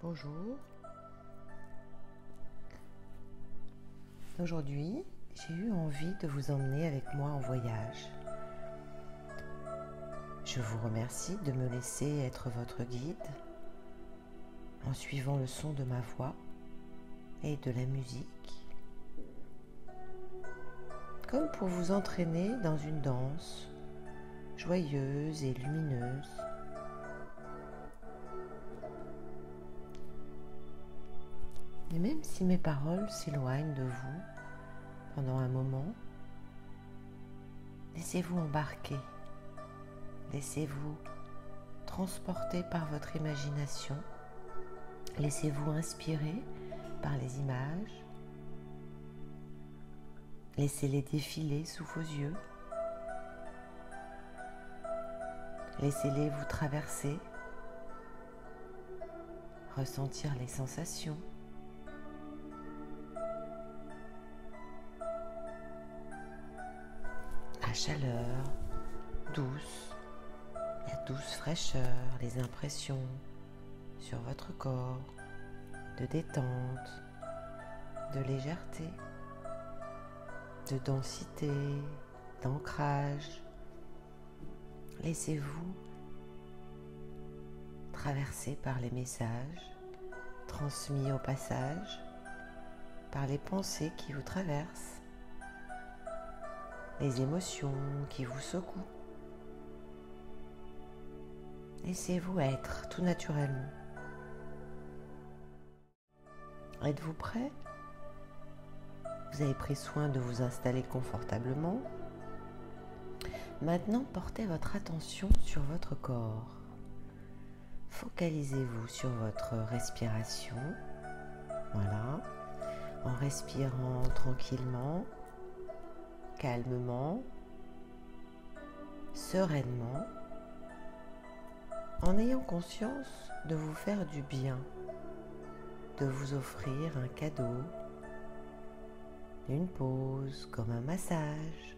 Bonjour. Aujourd'hui, j'ai eu envie de vous emmener avec moi en voyage. Je vous remercie de me laisser être votre guide en suivant le son de ma voix et de la musique, comme pour vous entraîner dans une danse joyeuse et lumineuse. Et même si mes paroles s'éloignent de vous pendant un moment, laissez-vous embarquer, laissez-vous transporter par votre imagination, laissez-vous inspirer par les images, laissez-les défiler sous vos yeux, laissez-les vous traverser, ressentir les sensations. La chaleur douce, la douce fraîcheur, les impressions sur votre corps, de détente, de légèreté, de densité, d'ancrage. Laissez-vous traverser par les messages transmis au passage, par les pensées qui vous traversent, les émotions qui vous secouent. Laissez-vous être tout naturellement. Êtes-vous prêt? Vous avez pris soin de vous installer confortablement. Maintenant, portez votre attention sur votre corps. Focalisez-vous sur votre respiration. Voilà. En respirant tranquillement, calmement, sereinement, en ayant conscience de vous faire du bien, de vous offrir un cadeau, une pause comme un massage,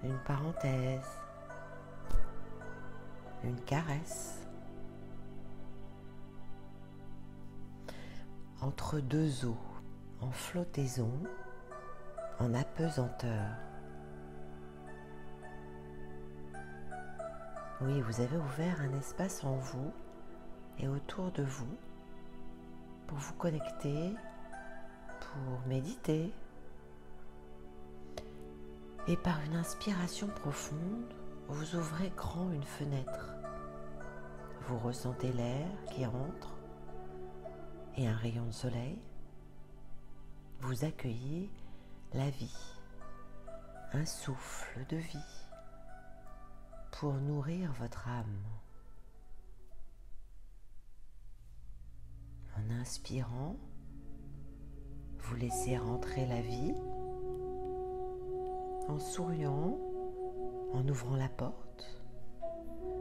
une parenthèse, une caresse, entre deux eaux, en flottaison, en apesanteur. Oui, vous avez ouvert un espace en vous et autour de vous pour vous connecter, pour méditer. Et par une inspiration profonde, vous ouvrez grand une fenêtre. Vous ressentez l'air qui entre et un rayon de soleil. Vous accueillez la vie, un souffle de vie pour nourrir votre âme. En inspirant, vous laissez rentrer la vie. En souriant, en ouvrant la porte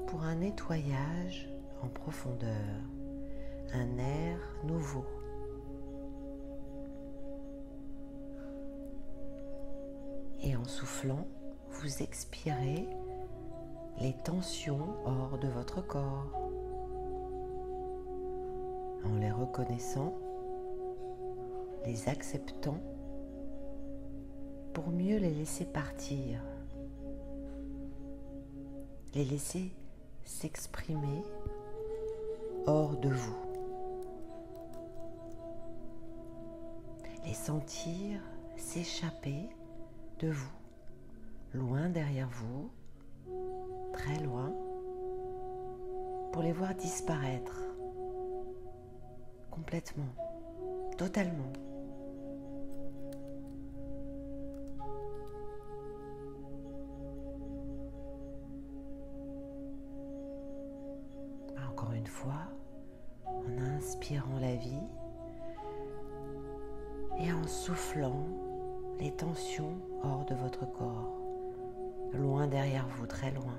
pour un nettoyage en profondeur, un air nouveau. Et en soufflant, vous expirez les tensions hors de votre corps. En les reconnaissant, les acceptant pour mieux les laisser partir, les laisser s'exprimer hors de vous, les sentir s'échapper de vous, loin derrière vous, très loin, pour les voir disparaître complètement, totalement. Encore une fois, en inspirant la vie et en soufflant les tensions hors de votre corps, loin derrière vous, très loin.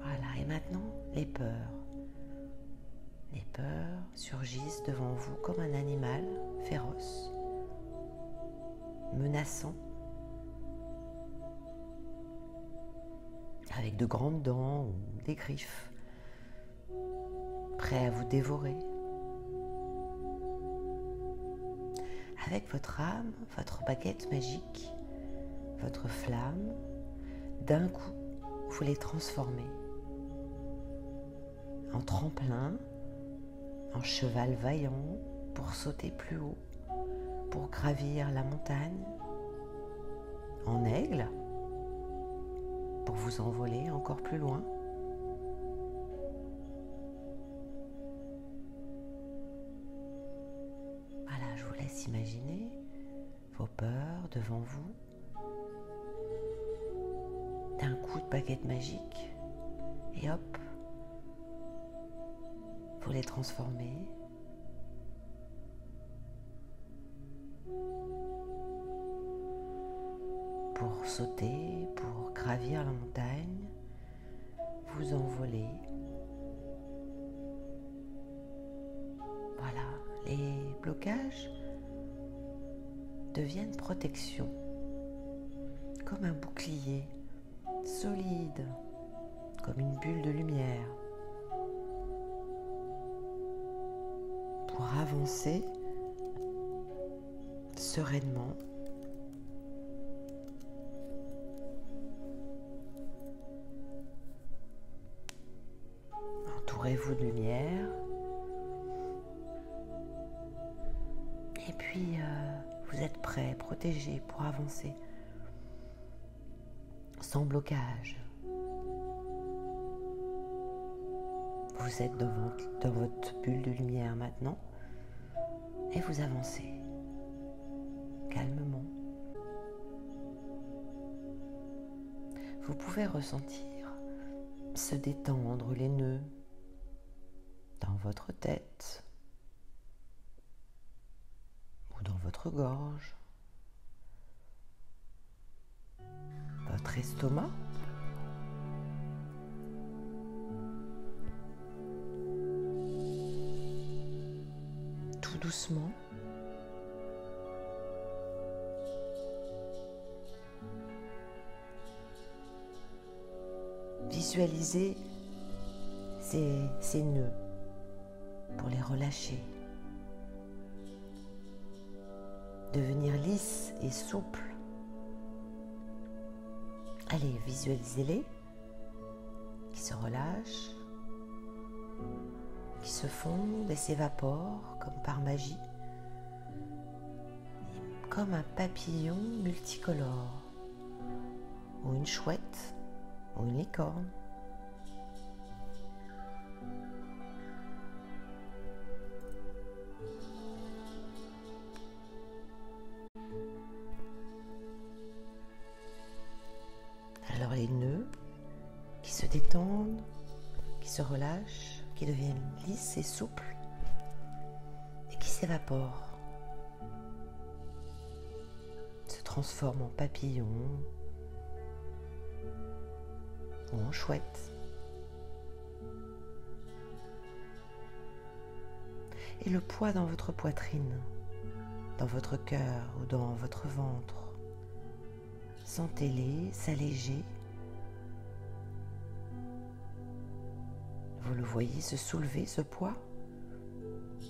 Voilà, et maintenant, les peurs. Les peurs surgissent devant vous comme un animal féroce, menaçant, avec de grandes dents ou des griffes, prêt à vous dévorer. Avec votre âme, votre baguette magique, votre flamme, d'un coup, vous les transformez en tremplin, en cheval vaillant pour sauter plus haut, pour gravir la montagne, en aigle pour vous envoler encore plus loin. Voilà, je vous laisse imaginer vos peurs devant vous. D'un coup de baguette magique et hop, vous les transformez pour sauter, pour gravir la montagne, vous envoler. Voilà, les blocages deviennent protection, comme un bouclier solide, comme une bulle de lumière, pour avancer sereinement. Entourez-vous de lumière et puis vous êtes prêt, protégé pour avancer sans blocage. Vous êtes dans votre bulle de lumière maintenant et vous avancez calmement. Vous pouvez ressentir se détendre les nœuds dans votre tête ou dans votre gorge, votre estomac, tout doucement. Visualisez ces nœuds pour les relâcher, devenir lisse et souple. Allez, visualisez-les qui se relâchent, qui se fondent et s'évaporent comme par magie, comme un papillon multicolore ou une chouette ou une licorne. Alors les nœuds qui se détendent, qui se relâchent, qui deviennent lisses et souples et qui s'évaporent, se transforment en papillons ou en chouette. Et le poids dans votre poitrine, dans votre cœur ou dans votre ventre, sentez-les s'alléger. Vous le voyez se soulever, ce poids,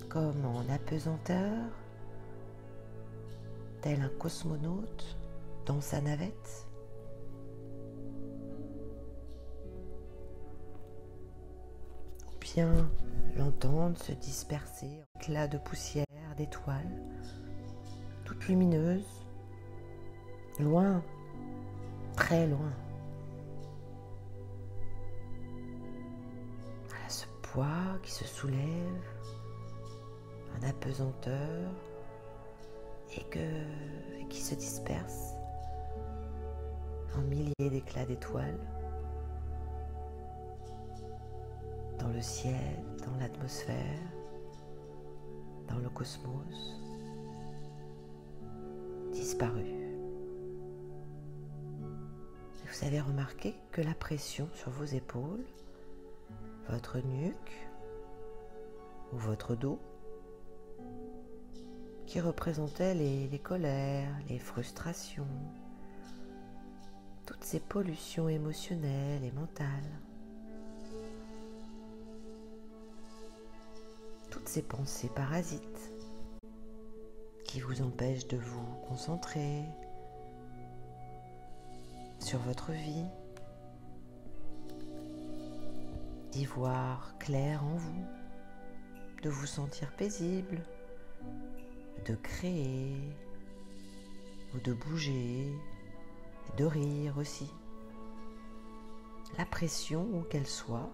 comme en apesanteur, tel un cosmonaute dans sa navette. Ou bien l'entendre se disperser en éclats de poussière, d'étoiles, toutes lumineuses, loin, très loin. Voilà ce poids qui se soulève en apesanteur et qui se disperse en milliers d'éclats d'étoiles dans le ciel, dans l'atmosphère, dans le cosmos, disparu. Vous avez remarqué que la pression sur vos épaules, votre nuque ou votre dos, qui représentait les colères, les frustrations, toutes ces pollutions émotionnelles et mentales, toutes ces pensées parasites qui vous empêchent de vous concentrer sur votre vie, d'y voir clair en vous, de vous sentir paisible, de créer ou de bouger, de rire aussi. La pression, où qu'elle soit,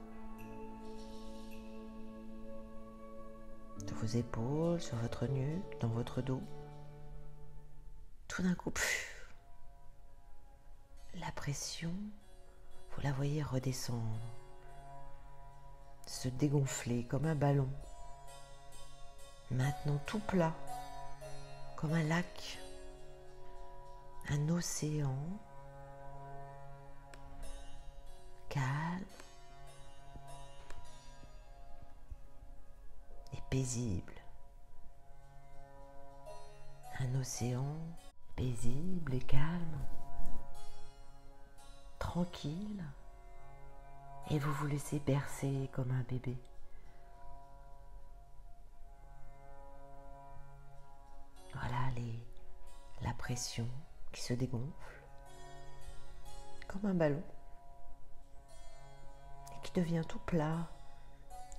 de vos épaules, sur votre nuque, dans votre dos, tout d'un coup, la pression, vous la voyez redescendre, se dégonfler comme un ballon. Maintenant tout plat, comme un lac, un océan calme et paisible. Un océan paisible et calme, tranquille, et vous vous laissez bercer comme un bébé. Voilà la pression qui se dégonfle comme un ballon et qui devient tout plat,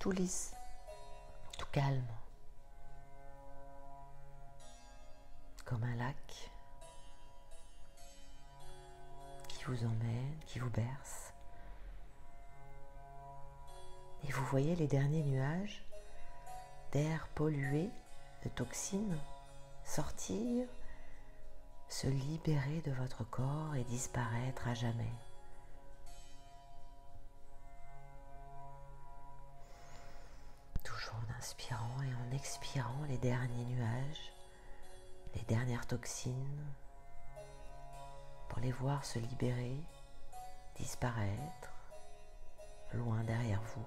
tout lisse, tout calme, comme un lac qui vous emmène, qui vous berce. Et vous voyez les derniers nuages d'air pollué, de toxines, sortir, se libérer de votre corps et disparaître à jamais. Toujours en inspirant et en expirant les derniers nuages, les dernières toxines, pour les voir se libérer, disparaître, loin derrière vous.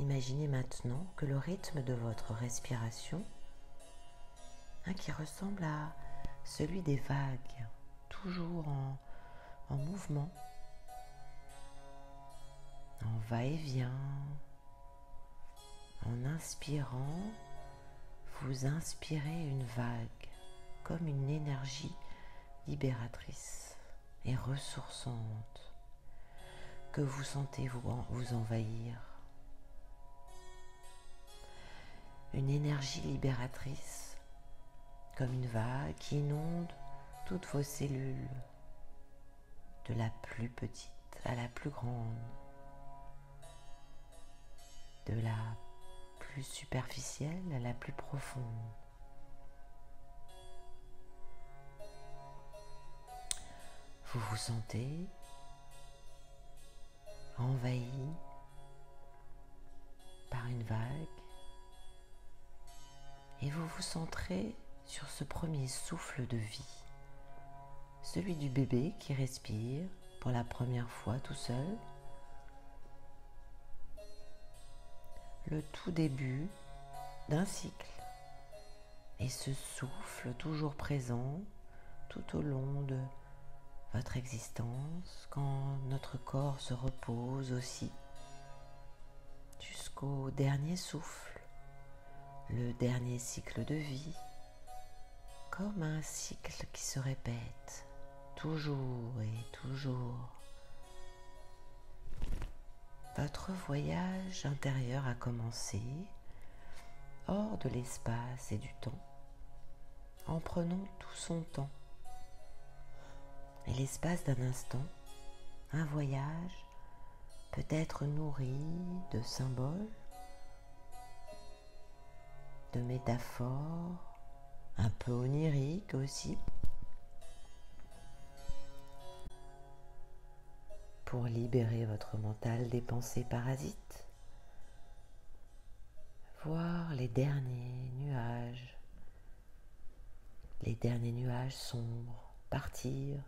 Imaginez maintenant que le rythme de votre respiration, qui ressemble à celui des vagues, toujours en mouvement, en va-et-vient, en inspirant, vous inspirez une vague comme une énergie libératrice et ressourçante que vous sentez vous envahir. Une énergie libératrice comme une vague qui inonde toutes vos cellules, de la plus petite à la plus grande, de la plus superficielle à la plus profonde. Vous vous sentez envahi par une vague et vous vous centrez sur ce premier souffle de vie, celui du bébé qui respire pour la première fois tout seul, le tout début d'un cycle, et ce souffle toujours présent tout au long de votre existence, quand notre corps se repose aussi, jusqu'au dernier souffle, le dernier cycle de vie, comme un cycle qui se répète toujours et toujours. Votre voyage intérieur a commencé hors de l'espace et du temps, en prenant tout son temps. Et l'espace d'un instant, un voyage peut être nourri de symboles, de métaphores, un peu oniriques aussi, pour libérer votre mental des pensées parasites, voir les derniers nuages sombres partir,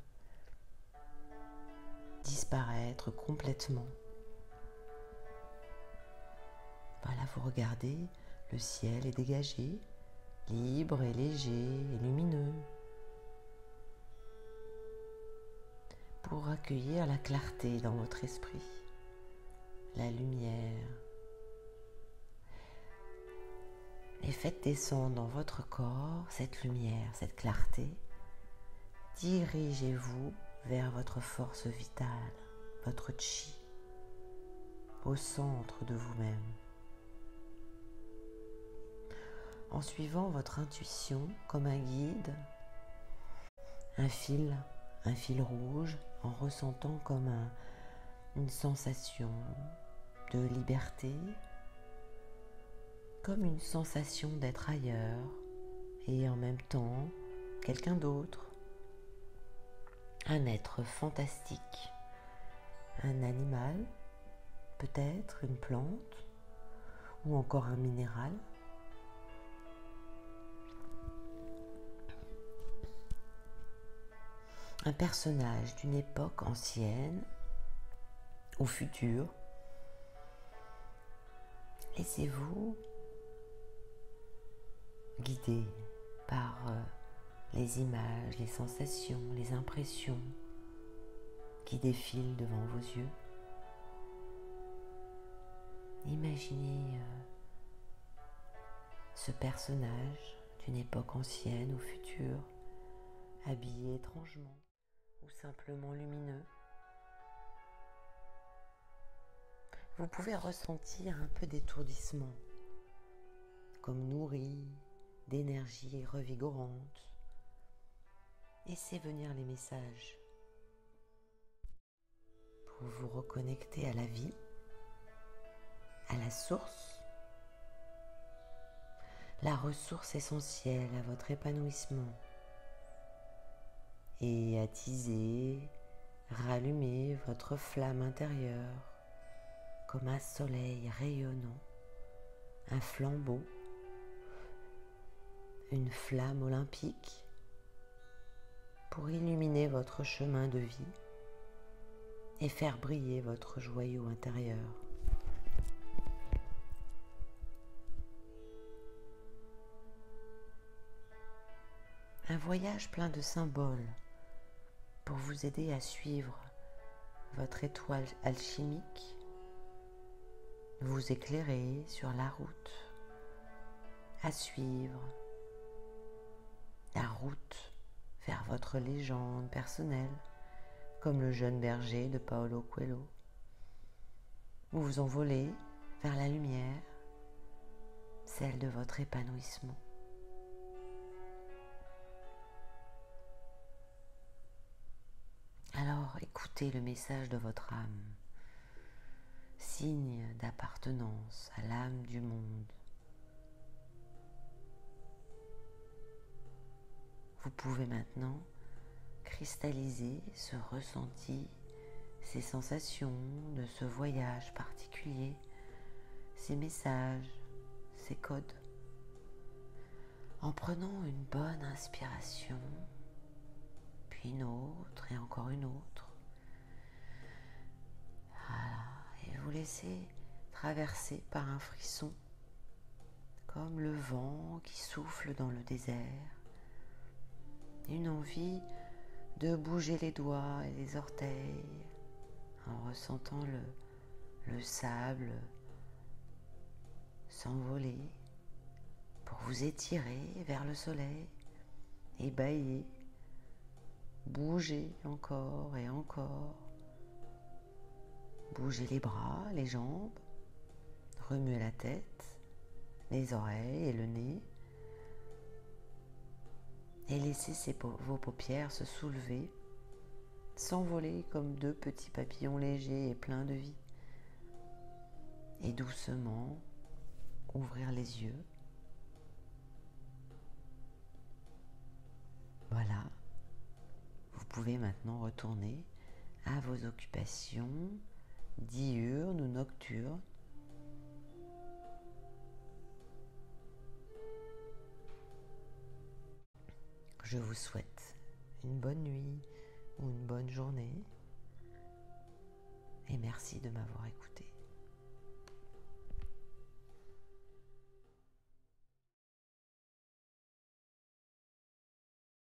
disparaître complètement. Voilà, vous regardez, le ciel est dégagé, libre et léger et lumineux. pour accueillir la clarté dans votre esprit, la lumière. Et faites descendre dans votre corps cette lumière, cette clarté. Dirigez-vous vers votre force vitale, votre chi, au centre de vous-même. En suivant votre intuition comme un guide, un fil rouge, en ressentant comme une sensation de liberté, comme une sensation d'être ailleurs et en même temps quelqu'un d'autre, un être fantastique, un animal, peut-être une plante ou encore un minéral. Un personnage d'une époque ancienne ou future. Laissez-vous guider par les images, les sensations, les impressions qui défilent devant vos yeux. Imaginez ce personnage d'une époque ancienne ou future, habillé étrangement ou simplement lumineux. Vous pouvez ressentir un peu d'étourdissement, comme nourri d'énergie revigorante. Laissez venir les messages pour vous reconnecter à la vie, à la source, la ressource essentielle à votre épanouissement, et attiser, rallumer votre flamme intérieure comme un soleil rayonnant, un flambeau, une flamme olympique pour illuminer votre chemin de vie et faire briller votre joyau intérieur. Un voyage plein de symboles pour vous aider à suivre votre étoile alchimique, vous éclairer sur la route à suivre, la route vers votre légende personnelle, comme le jeune berger de Paulo Coelho. Vous vous envolez vers la lumière, celle de votre épanouissement. Alors écoutez le message de votre âme, signe d'appartenance à l'âme du monde. Vous pouvez maintenant cristalliser ce ressenti, ces sensations de ce voyage particulier, ces messages, ces codes, en prenant une bonne inspiration, puis une autre et encore une autre. Voilà, et vous laissez traverser par un frisson, comme le vent qui souffle dans le désert, une envie de bouger les doigts et les orteils en ressentant le sable s'envoler pour vous étirer vers le soleil et bâiller, bouger encore et encore, bouger les bras, les jambes, remuer la tête, les oreilles et le nez, et laissez vos paupières se soulever, s'envoler comme deux petits papillons légers et pleins de vie, et doucement ouvrir les yeux. Voilà, vous pouvez maintenant retourner à vos occupations diurnes ou nocturnes. Je vous souhaite une bonne nuit ou une bonne journée et merci de m'avoir écouté.